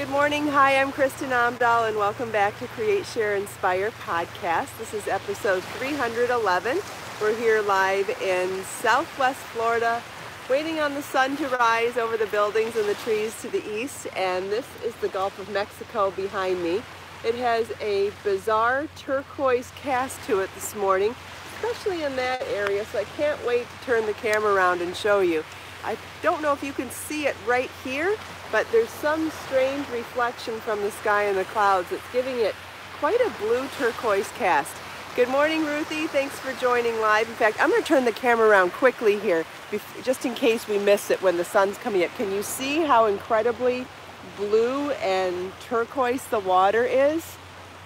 Good morning. Hi, I'm Kristin Omdahl, and welcome back to Create, Share, Inspire podcast. This is episode 311. We're here live in Southwest Florida, waiting on the sun to rise over the buildings and the trees to the east. And this is the Gulf of Mexico behind me. It has a bizarre turquoise cast to it this morning, especially in that area, so I can't wait to turn the camera around and show you. I don't know if you can see it right here, but there's some strange reflection from the sky and the clouds that's giving it quite a blue turquoise cast. Good morning, Ruthie. Thanks for joining live. In fact, I'm going to turn the camera around quickly here, just in case we miss it when the sun's coming up. Can you see how incredibly blue and turquoise the water is?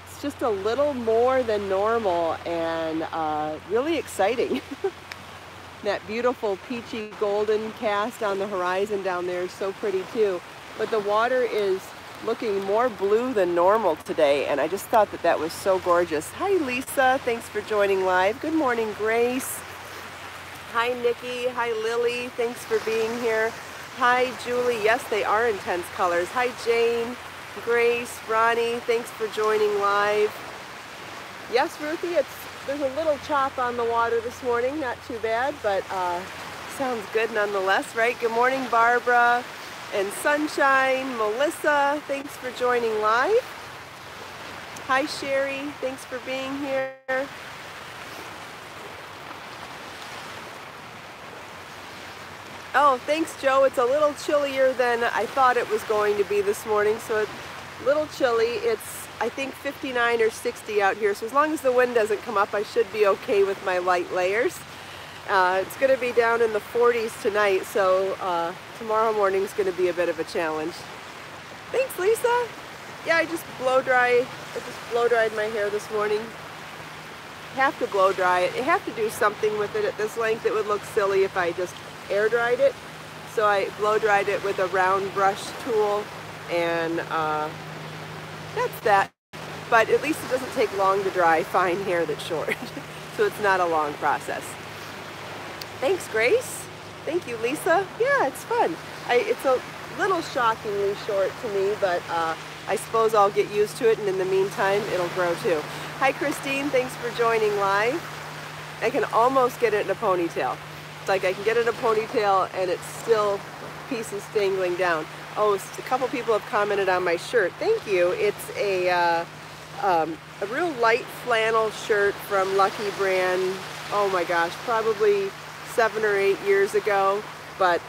It's just a little more than normal and really exciting. That beautiful peachy golden cast on the horizon down there is so pretty too. But the water is looking more blue than normal today, and I just thought that that was so gorgeous. Hi Lisa, thanks for joining live. Good morning, Grace. Hi Nikki, hi Lily, thanks for being here. Hi Julie, yes they are intense colors. Hi Jane, Grace, Ronnie, thanks for joining live. Yes Ruthie, there's a little chop on the water this morning, not too bad, but sounds good nonetheless, right? Good morning, Barbara and Sunshine, Melissa, thanks for joining live. Hi, Sherry, thanks for being here. Oh, thanks, Joe. It's a little chillier than I thought it was going to be this morning, so it's a little chilly. It's I think 59 or 60 out here, so as long as the wind doesn't come up, I should be okay with my light layers. It's going to be down in the 40s tonight, so tomorrow morning is going to be a bit of a challenge. Thanks, Lisa. Yeah, I just blow dried my hair this morning. Have to blow dry it. I have to do something with it at this length. It would look silly if I just air dried it. So I blow dried it with a round brush tool, and that's that. But at least it doesn't take long to dry fine hair that's short. So it's not a long process. Thanks, Grace. Thank you, Lisa. Yeah, it's fun. It's a little shockingly short to me, but I suppose I'll get used to it, and in the meantime, it'll grow too. Hi, Christine. Thanks for joining live. I can almost get it in a ponytail. It's like I can get it in a ponytail, and it's still pieces dangling down. Oh, a couple people have commented on my shirt. Thank you. It's a real light flannel shirt from Lucky Brand. Oh my gosh, probably 7 or 8 years ago. But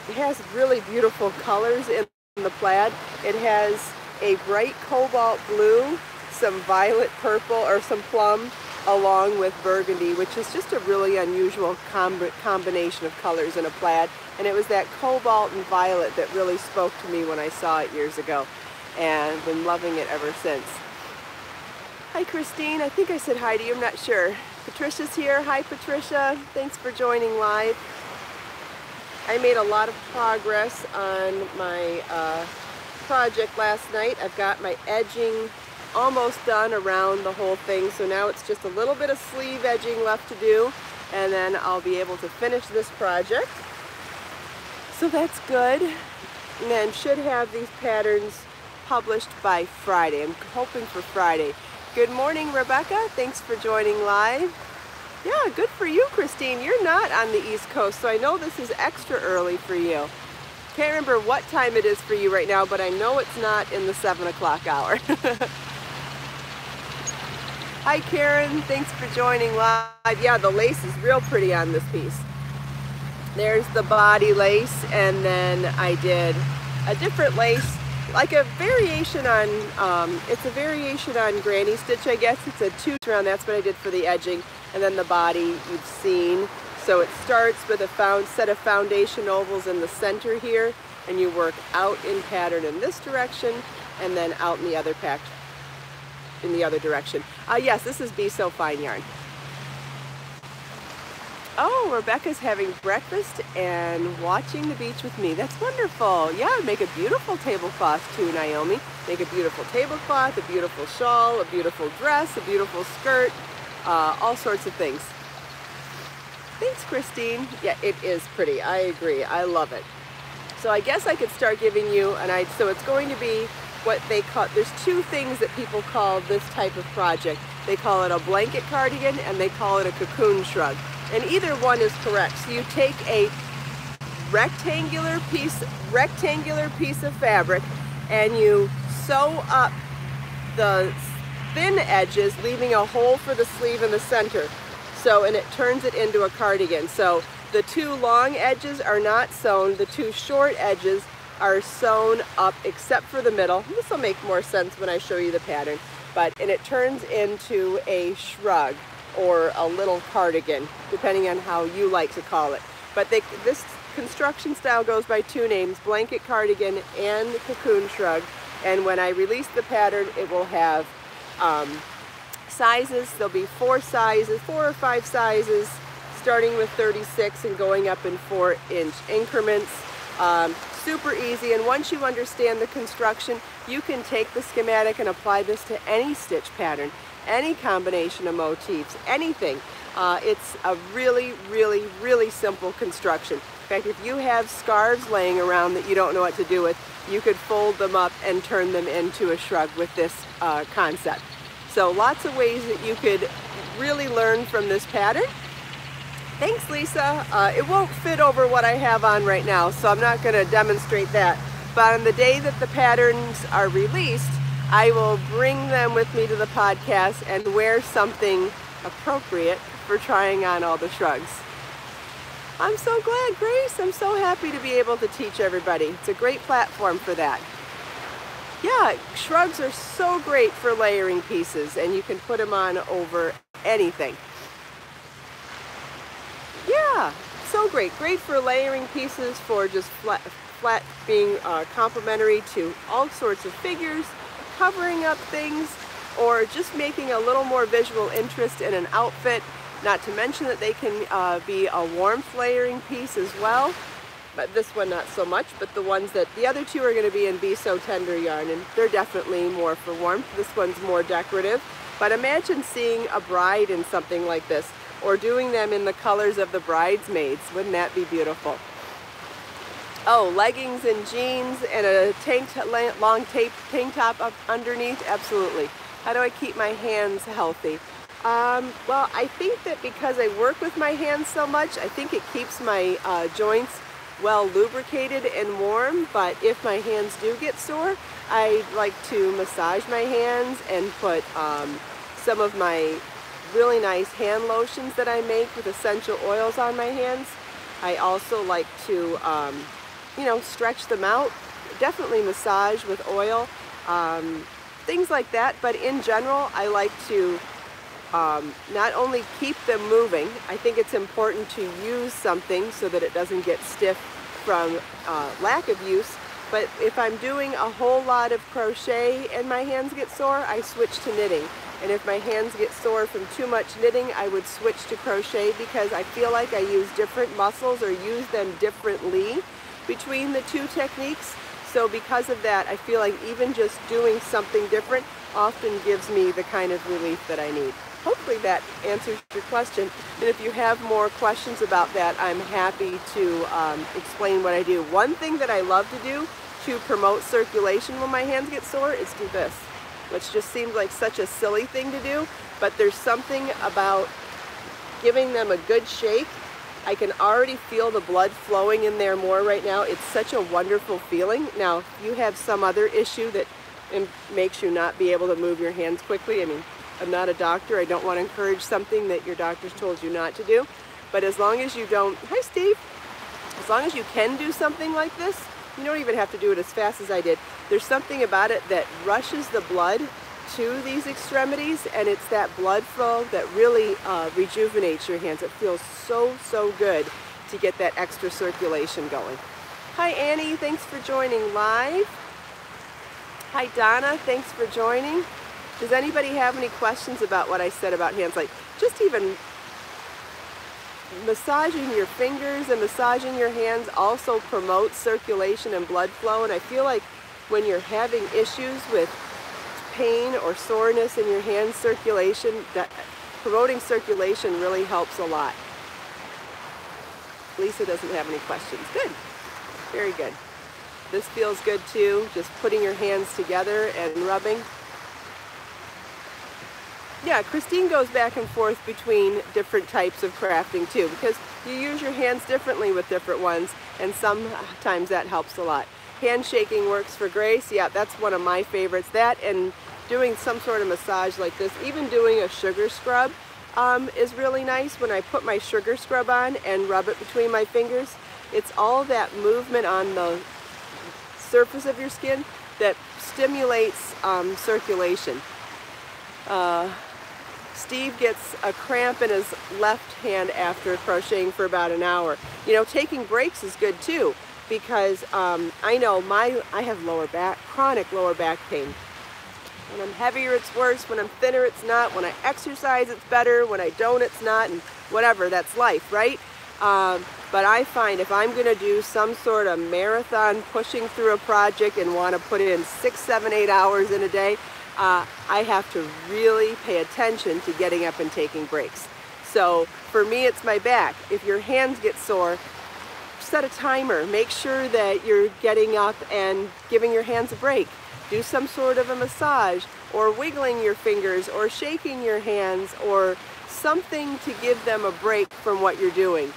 it has really beautiful colors in the plaid. It has a bright cobalt blue, some violet purple or some plum, along with burgundy, which is just a really unusual combination of colors in a plaid. And it was that cobalt and violet that really spoke to me when I saw it years ago, and I've been loving it ever since. Hi Christine, I think I said hi to you, I'm not sure. Patricia's here. Hi Patricia, thanks for joining live. I made a lot of progress on my project last night. I've got my edging almost done around the whole thing, so now it's just a little bit of sleeve edging left to do, and then I'll be able to finish this project. So that's good, and then should have these patterns published by Friday. I'm hoping for Friday. Good morning, Rebecca. Thanks for joining live. Yeah, good for you, Christine. You're not on the East Coast, so I know this is extra early for you. Can't remember what time it is for you right now, but I know it's not in the 7 o'clock hour. Hi, Karen. Thanks for joining live. Yeah, the lace is real pretty on this piece. There's the body lace, and then I did a different lace, like a variation on, it's a variation on granny stitch, I guess. It's a 2 round, that's what I did for the edging, and then the body you've seen. So it starts with a set of foundation ovals in the center here, and you work out in pattern in this direction, and then out in the other direction. Yes, this is Be So Fine yarn. Oh, Rebecca's having breakfast and watching the beach with me. That's wonderful. Yeah, make a beautiful tablecloth too, Naomi. Make a beautiful tablecloth, a beautiful shawl, a beautiful dress, a beautiful skirt, all sorts of things. Thanks, Christine. Yeah, it is pretty. I agree. I love it. So I guess I could start giving you an idea. So it's going to be what they call, there's two things that people call this type of project. They call it a blanket cardigan and they call it a cocoon shrug. And either one is correct. So you take a rectangular piece of fabric and you sew up the thin edges, leaving a hole for the sleeve in the center. So, and it turns it into a cardigan. So the two long edges are not sewn, the two short edges are sewn up except for the middle. This will make more sense when I show you the pattern. And it turns into a shrug or a little cardigan, depending on how you like to call it. But this construction style goes by two names, blanket cardigan and cocoon shrug. And when I release the pattern, it will have sizes. There'll be four or five sizes, starting with 36 and going up in 4-inch increments. Super easy, and once you understand the construction, you can take the schematic and apply this to any stitch pattern, any combination of motifs, anything. It's a really, really, really simple construction. In fact, if you have scarves laying around that you don't know what to do with, you could fold them up and turn them into a shrug with this concept. So lots of ways that you could really learn from this pattern. Thanks, Lisa. It won't fit over what I have on right now, so I'm not going to demonstrate that. But on the day that the patterns are released, I will bring them with me to the podcast and wear something appropriate for trying on all the shrugs. I'm so glad, Grace. I'm so happy to be able to teach everybody. It's a great platform for that. Yeah, shrugs are so great for layering pieces, and you can put them on over anything. Yeah, so great. Great for layering pieces, for just flat being complementary to all sorts of figures, covering up things, or just making a little more visual interest in an outfit. Not to mention that they can be a warmth layering piece as well. But this one not so much, but the other two are going to be in Be So Tender yarn, and they're definitely more for warmth. This one's more decorative. But imagine seeing a bride in something like this, or doing them in the colors of the bridesmaids. Wouldn't that be beautiful? Oh, leggings and jeans and a long tank top up underneath? Absolutely. How do I keep my hands healthy? Well, I think that because I work with my hands so much, I think it keeps my joints well lubricated and warm. But if my hands do get sore, I like to massage my hands and put some of my really nice hand lotions that I make with essential oils on my hands. I also like to, stretch them out. Definitely massage with oil, things like that. But in general, I like to not only keep them moving, I think it's important to use something so that it doesn't get stiff from lack of use. But if I'm doing a whole lot of crochet and my hands get sore, I switch to knitting. And if my hands get sore from too much knitting, I would switch to crochet, because I feel like I use different muscles or use them differently between the two techniques. So because of that, I feel like even just doing something different often gives me the kind of relief that I need. Hopefully that answers your question. And if you have more questions about that, I'm happy to explain what I do. One thing that I love to do to promote circulation when my hands get sore is do this, which just seems like such a silly thing to do, but there's something about giving them a good shake. I can already feel the blood flowing in there more right now. It's such a wonderful feeling. Now, if you have some other issue that makes you not be able to move your hands quickly, I mean, I'm not a doctor. I don't want to encourage something that your doctor's told you not to do. But as long as you don't, hi Steve, as long as you can do something like this, you don't even have to do it as fast as I did. There's something about it that rushes the blood to these extremities, and it's that blood flow that really rejuvenates your hands. It feels so, so good to get that extra circulation going. Hi Annie, thanks for joining live. Hi Donna, thanks for joining. Does anybody have any questions about what I said about hands? Like, just even massaging your fingers and massaging your hands also promotes circulation and blood flow. And I feel like when you're having issues with pain or soreness in your hand circulation, that promoting circulation really helps a lot. Lisa doesn't have any questions. Good. Very good. This feels good too, just putting your hands together and rubbing. Yeah, Christine goes back and forth between different types of crafting too, because you use your hands differently with different ones, and sometimes that helps a lot. Handshaking works for Grace. Yeah, that's one of my favorites. That and doing some sort of massage like this, even doing a sugar scrub is really nice. When I put my sugar scrub on and rub it between my fingers, it's all that movement on the surface of your skin that stimulates circulation. Steve gets a cramp in his left hand after crocheting for about an hour. You know, taking breaks is good too, because I know I have chronic lower back pain. When I'm heavier, it's worse. When I'm thinner, it's not. When I exercise, it's better. When I don't, it's not. And whatever, that's life, right? But I find if I'm going to do some sort of marathon pushing through a project and want to put in 6, 7, 8 hours in a day, I have to really pay attention to getting up and taking breaks. So for me, it's my back. If your hands get sore, set a timer. Make sure that you're getting up and giving your hands a break. Do some sort of a massage, or wiggling your fingers, or shaking your hands, or something to give them a break from what you're doing.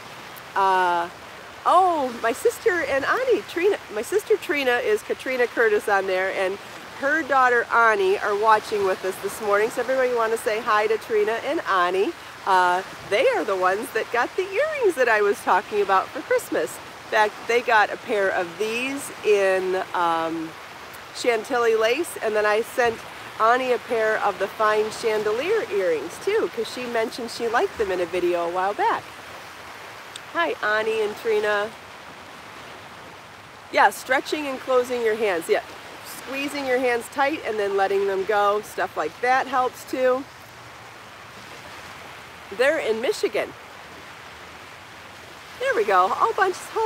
Oh, my sister and Ani, Trina. My sister Trina is Katrina Curtis on there, and her daughter Ani are watching with us this morning. So everybody want to say hi to Trina and Ani. They are the ones that got the earrings that I was talking about for Christmas. In fact, they got a pair of these in Chantilly lace, and then I sent Ani a pair of the fine chandelier earrings too, because she mentioned she liked them in a video a while back. Hi, Ani and Trina. Yeah, stretching and closing your hands. Yeah, squeezing your hands tight and then letting them go. Stuff like that helps too. They're in Michigan. There we go. Whole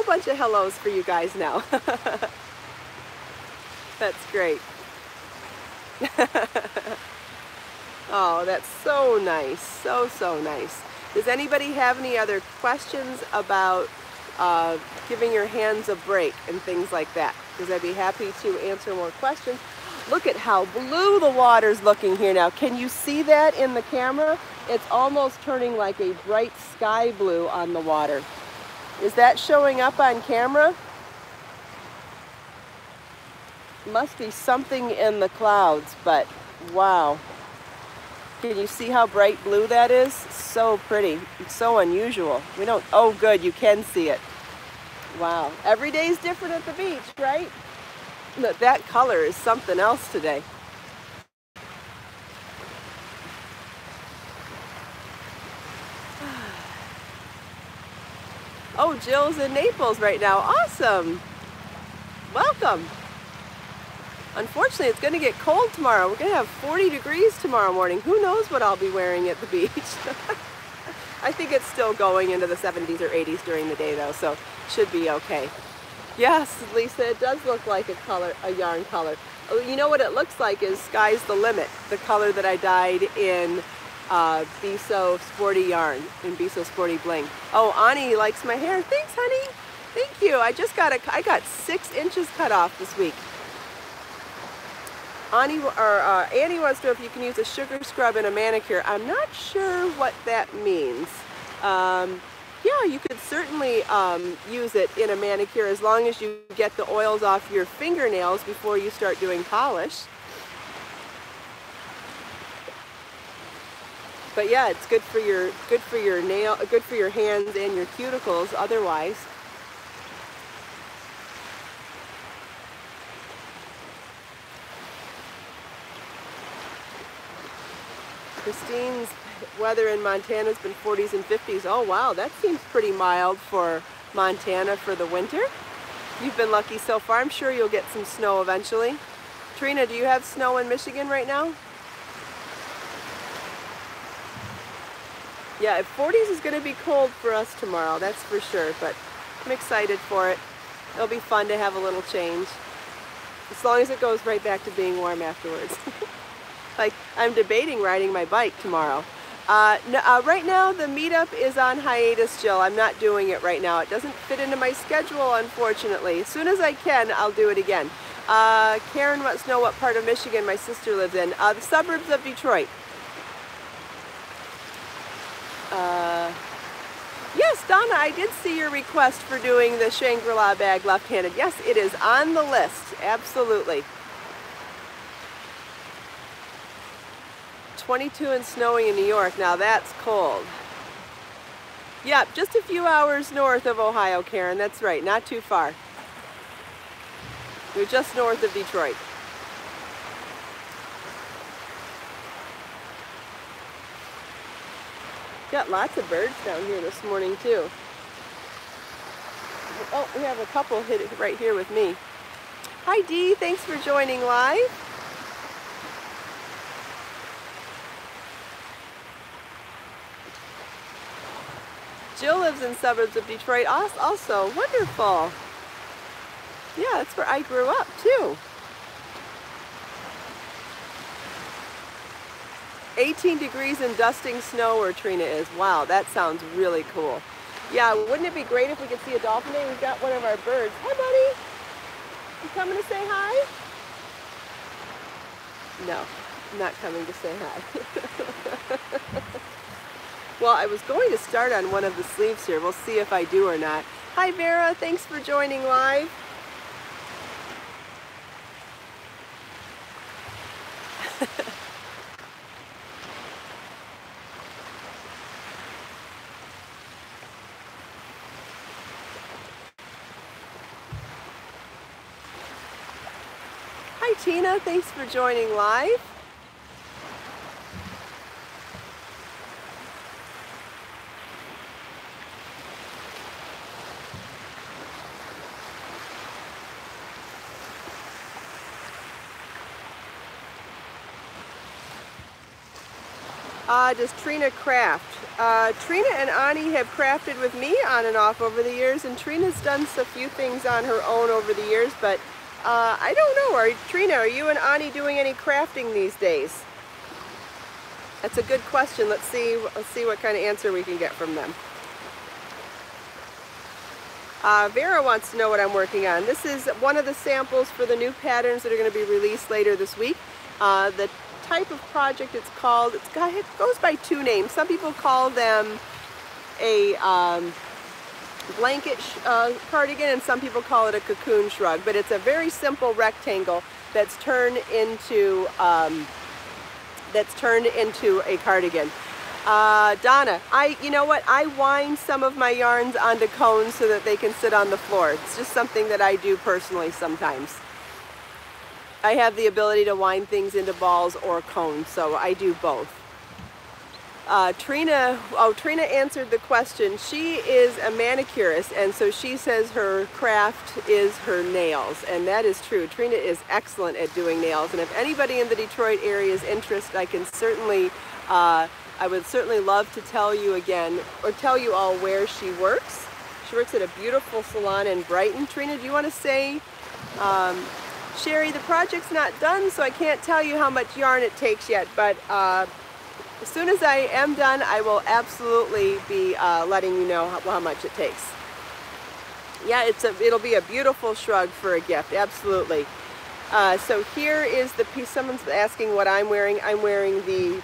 bunch of hellos for you guys now. That's great. Oh, that's so nice. So nice. Does anybody have any other questions about giving your hands a break and things like that? Because I'd be happy to answer more questions. Look at how blue the water's looking here now. Can you see that in the camera? It's almost turning like a bright sky blue on the water. Is that showing up on camera? Must be something in the clouds, but wow. Can you see how bright blue that is? So pretty. It's so unusual. We don't, oh good, you can see it. Wow. Every day's different at the beach, right? Look, that color is something else today. Oh, Jill's in Naples right now. Awesome. Welcome. Unfortunately, it's going to get cold tomorrow. We're going to have 40 degrees tomorrow morning. Who knows what I'll be wearing at the beach? I think it's still going into the 70s or 80s during the day though, so should be okay. Yes, Lisa, it does look like a yarn color. Oh, you know what it looks like is Sky's the Limit, the color that I dyed in Be So Sporty yarn, in Be So Sporty Bling. Oh, Ani likes my hair. Thanks, honey. Thank you. I got 6 inches cut off this week. Annie wants to know if you can use a sugar scrub in a manicure. I'm not sure what that means. Yeah, you could certainly use it in a manicure as long as you get the oils off your fingernails before you start doing polish. But yeah, it's good for your hands and your cuticles otherwise. Christine's weather in Montana has been 40s and 50s. Oh wow, that seems pretty mild for Montana for the winter. You've been lucky so far. I'm sure you'll get some snow eventually. Trina, do you have snow in Michigan right now? Yeah, 40s is going to be cold for us tomorrow, that's for sure, but I'm excited for it. It'll be fun to have a little change, as long as it goes right back to being warm afterwards. Like, I'm debating riding my bike tomorrow. No, right now the meetup is on hiatus, Jill. I'm not doing it right now. It doesn't fit into my schedule, unfortunately. As soon as I can, I'll do it again. Karen wants to know what part of Michigan my sister lives in. The suburbs of Detroit. Yes, Donna, I did see your request for doing the Shangri-La bag left-handed. Yes, it is on the list. Absolutely. 22 and snowing in New York. Now that's cold. Yeah, just a few hours north of Ohio, Karen. That's right. Not too far. We're just north of Detroit. Got lots of birds down here this morning too. Oh, we have a couple hit it right here with me. Hi Dee, thanks for joining live. Jill lives in suburbs of Detroit also. Wonderful. Yeah, that's where I grew up too. 18 degrees and dusting snow where Trina is. Wow, that sounds really cool. Yeah, wouldn't it be great if we could see a dolphin day? We've got one of our birds. Hi, buddy. You coming to say hi? No, I'm not coming to say hi. Well, I was going to start on one of the sleeves here. We'll see if I do or not. Hi, Vera. Thanks for joining live. Hi Tina, thanks for joining live. Does Trina craft? Trina and Ani have crafted with me on and off over the years, and Trina's done a few things on her own over the years, but I don't know. Trina, are you and Ani doing any crafting these days? That's a good question. Let's see what kind of answer we can get from them. Vera wants to know what I'm working on. This is one of the samples for the new patterns that are going to be released later this week. The type of project it's called, it goes by two names. Some people call them a blanket cardigan, and some people call it a cocoon shrug, but it's a very simple rectangle that's turned into a cardigan. Donna, you know what? I wind some of my yarns onto cones so that they can sit on the floor. It's just something that I do personally sometimes. I have the ability to wind things into balls or cones, so I do both. Trina answered the question. She is a manicurist, and so she says her craft is her nails, and that is true. Trina is excellent at doing nails, and if anybody in the Detroit area is interested, I would certainly love to tell you again, or tell you all where she works. She works at a beautiful salon in Brighton. Trina, do you want to say, Sherry, the project's not done, so I can't tell you how much yarn it takes yet, but as soon as I am done, I will absolutely be letting you know how much it takes. Yeah, it'll be a beautiful shrug for a gift, absolutely. So here is the piece. Someone's asking what I'm wearing. I'm wearing the,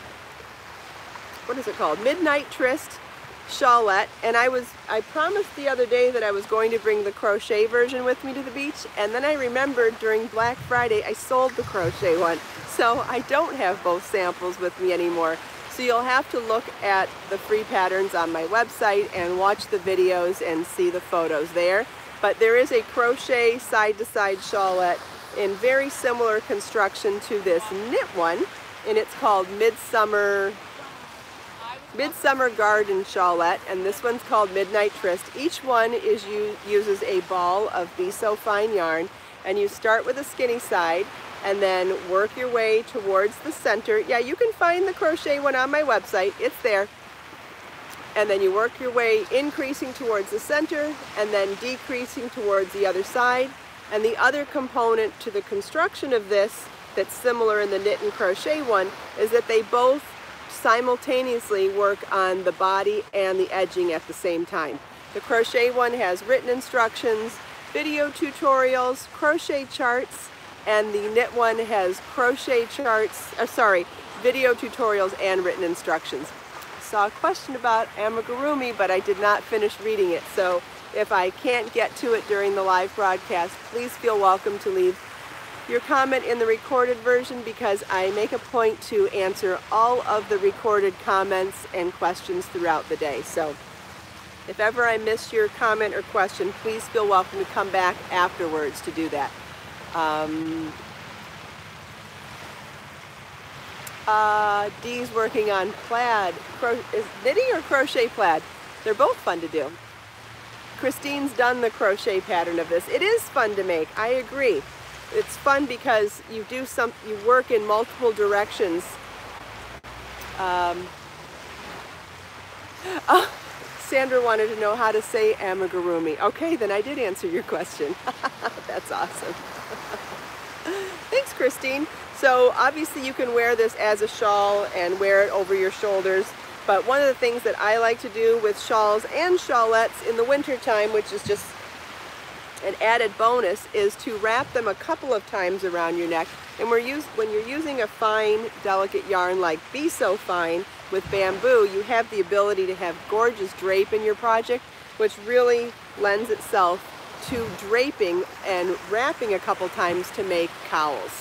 what is it called? Midnight Tryst shawlette, and I promised the other day that I was going to bring the crochet version with me to the beach, and then I remembered during Black Friday I sold the crochet one, so I don't have both samples with me anymore. So you'll have to look at the free patterns on my website and watch the videos and see the photos there. But there is a crochet side-to-side shawlette in very similar construction to this knit one, and it's called Midsummer Garden Shawlette, and this one's called Midnight Tryst. Each one uses a ball of Be So Fine yarn, and you start with a skinny side and then work your way towards the center. Yeah, you can find the crochet one on my website, it's there. And then you work your way increasing towards the center and then decreasing towards the other side. And the other component to the construction of this that's similar in the knit and crochet one is that they both simultaneously work on the body and the edging at the same time. The crochet one has written instructions, video tutorials, crochet charts, and the knit one has crochet charts, video tutorials and written instructions. Saw a question about amigurumi, but I did not finish reading it, so if I can't get to it during the live broadcast, please feel welcome to leave your comment in the recorded version, because I make a point to answer all of the recorded comments and questions throughout the day. So if ever I miss your comment or question, please feel welcome to come back afterwards to do that. Dee's working on plaid. Is knitting or crochet plaid? They're both fun to do. Christine's done the crochet pattern of this. It is fun to make, I agree. It's fun because you work in multiple directions. Sandra wanted to know how to say amigurumi. Okay, then I did answer your question. That's awesome. Thanks, Christine. So obviously you can wear this as a shawl and wear it over your shoulders. But one of the things that I like to do with shawls and shawlettes in the winter time, which is just an added bonus, is to wrap them a couple of times around your neck. And when you're using a fine, delicate yarn like Be So Fine with bamboo, you have the ability to have gorgeous drape in your project, which really lends itself to draping and wrapping a couple times to make cowls.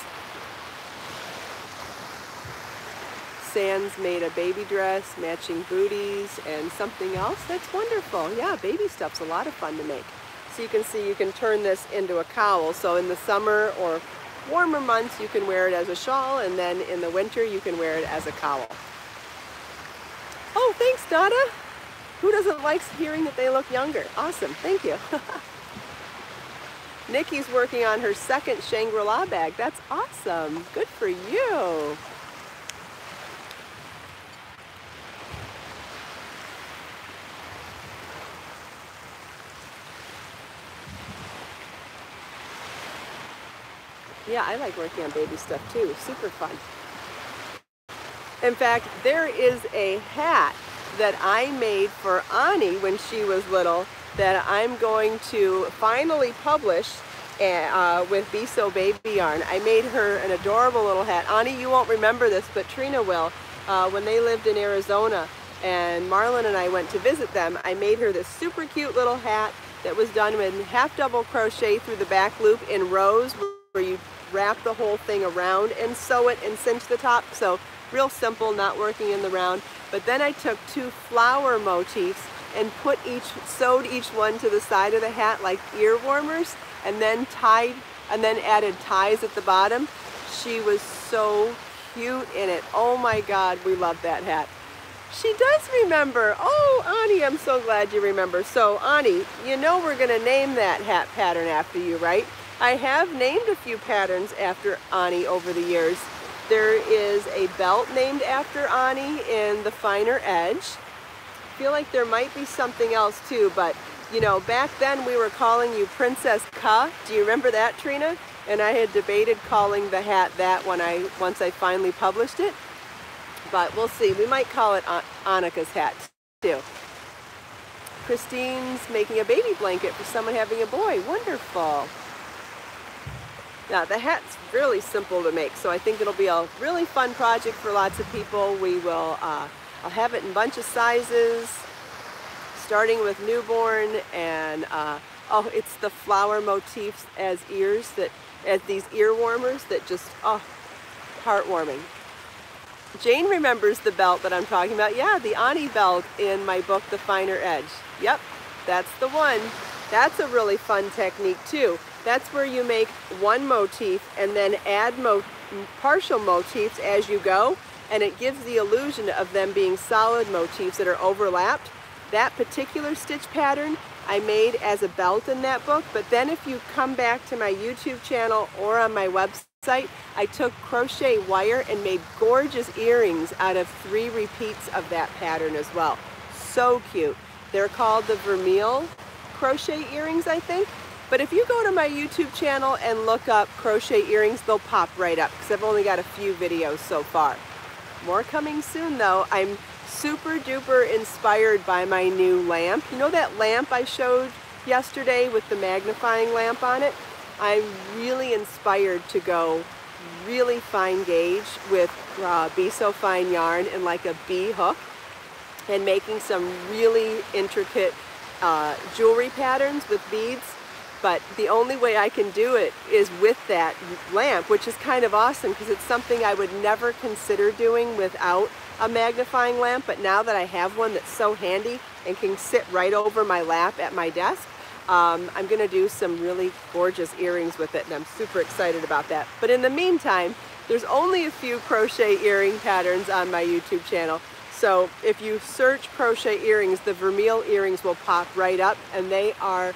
Sans made a baby dress, matching booties, and something else. That's wonderful. Yeah, baby stuff's a lot of fun to make. So you can see you can turn this into a cowl. So in the summer or warmer months you can wear it as a shawl, and then in the winter you can wear it as a cowl. Oh, thanks, Donna. Who doesn't like hearing that they look younger? Awesome, thank you. Nikki's working on her second Shangri-La bag. That's awesome. Good for you. Yeah, I like working on baby stuff too. Super fun. In fact, there is a hat that I made for Ani when she was little that I'm going to finally publish with Be So Baby yarn. I made her an adorable little hat. Ani, you won't remember this, but Trina will. When they lived in Arizona and Marlon and I went to visit them, I made her this super cute little hat that was done with half double crochet through the back loop in rows, where you wrap the whole thing around and sew it and cinch the top. So real simple, not working in the round. But then I took two flower motifs and sewed each one to the side of the hat like ear warmers, and then added ties at the bottom. She was so cute in it. Oh my God, we love that hat. She does remember. Oh, Ani, I'm so glad you remember. So Ani, you know we're gonna name that hat pattern after you, right? I have named a few patterns after Ani over the years. There is a belt named after Ani in the finer edge. I feel like there might be something else too, but you know, back then we were calling you Princess Ka. Do you remember that, Trina? And I had debated calling the hat that once I finally published it. But we'll see. We might call it Annika's hat too. Christine's making a baby blanket for someone having a boy. Wonderful. Now the hat's really simple to make, so I think it'll be a really fun project for lots of people. We will, I'll have it in a bunch of sizes, starting with newborn, and oh, it's the flower motifs as ears, as these ear warmers that just, oh, heartwarming. Jane remembers the belt that I'm talking about. Yeah, the Ani belt in my book, The Finer Edge. Yep, that's the one. That's a really fun technique too. That's where you make one motif and then add partial motifs as you go, and it gives the illusion of them being solid motifs that are overlapped. That particular stitch pattern I made as a belt in that book, but then if you come back to my YouTube channel or on my website, I took crochet wire and made gorgeous earrings out of 3 repeats of that pattern as well. So cute. They're called the Vermeil crochet earrings, I think. But if you go to my YouTube channel and look up crochet earrings, they'll pop right up because I've only got a few videos so far. More coming soon though. I'm super duper inspired by my new lamp. You know that lamp I showed yesterday with the magnifying lamp on it? I'm really inspired to go really fine gauge with Be So Fine yarn and like a bee hook, and making some really intricate jewelry patterns with beads. But the only way I can do it is with that lamp, which is kind of awesome because it's something I would never consider doing without a magnifying lamp. But now that I have one that's so handy and can sit right over my lap at my desk, I'm going to do some really gorgeous earrings with it, and I'm super excited about that. But in the meantime, there's only a few crochet earring patterns on my YouTube channel. So if you search crochet earrings, the vermeil earrings will pop right up, and they are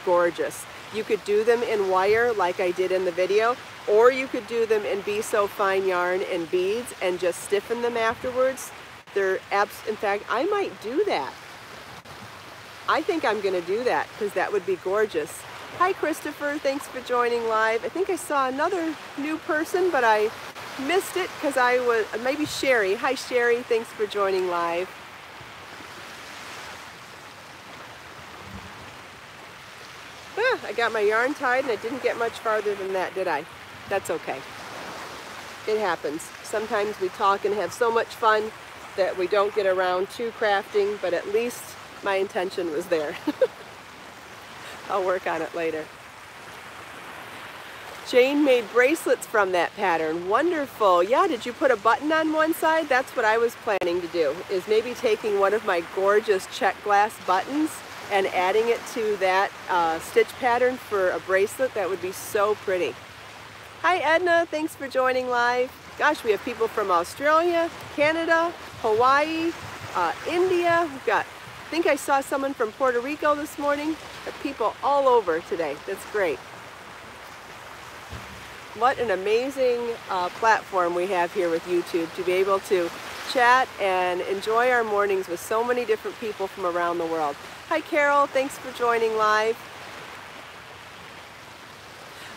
gorgeous. You could do them in wire like I did in the video, or you could do them in Be So Fine yarn and beads and just stiffen them afterwards. In fact, I might do that. I think I'm going to do that because that would be gorgeous. Hi Christopher, thanks for joining live. I think I saw another new person, but I missed it because maybe Sherry. Hi Sherry, thanks for joining live. I got my yarn tied and I didn't get much farther than that, did I? That's okay. It happens. Sometimes we talk and have so much fun that we don't get around to crafting, but at least my intention was there. I'll work on it later. Jane made bracelets from that pattern. Wonderful. Yeah, did you put a button on one side? That's what I was planning to do, is maybe taking one of my gorgeous check glass buttons and adding it to that stitch pattern for a bracelet. That would be so pretty. Hi Edna, thanks for joining live. Gosh, we have people from Australia, Canada, Hawaii, India. We've got, I think I saw someone from Puerto Rico this morning. There are people all over today. That's great. What an amazing platform we have here with YouTube to be able to chat and enjoy our mornings with so many different people from around the world. Hi Carol, thanks for joining live.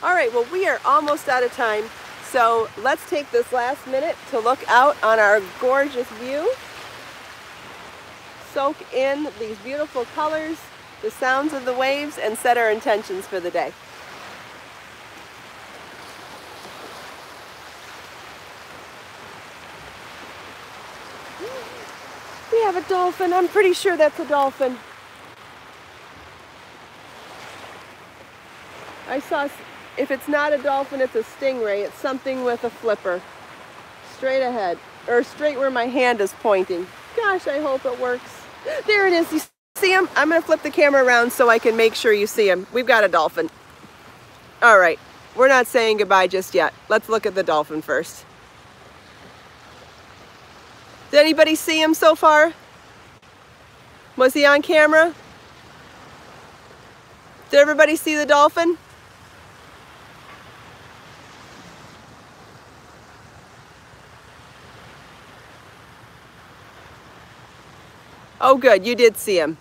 All right, well we are almost out of time, so let's take this last minute to look out on our gorgeous view. Soak in these beautiful colors, the sounds of the waves, and set our intentions for the day. We have a dolphin. I'm pretty sure that's a dolphin. I saw, if it's not a dolphin, it's a stingray. It's something with a flipper. Straight ahead, or straight where my hand is pointing. Gosh, I hope it works. There it is. You see him? I'm going to flip the camera around so I can make sure you see him. We've got a dolphin. All right, we're not saying goodbye just yet. Let's look at the dolphin first. Did anybody see him so far? Was he on camera? Did everybody see the dolphin? Oh good, you did see him.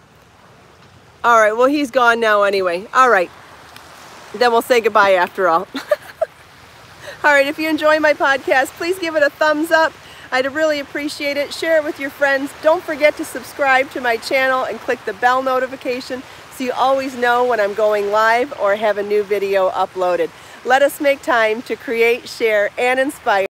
All right, well he's gone now anyway. All right, then we'll say goodbye after all. All right, if you enjoy my podcast, please give it a thumbs up. I'd really appreciate it. Share it with your friends. Don't forget to subscribe to my channel and click the bell notification so you always know when I'm going live or have a new video uploaded. Let us make time to create, share, and inspire.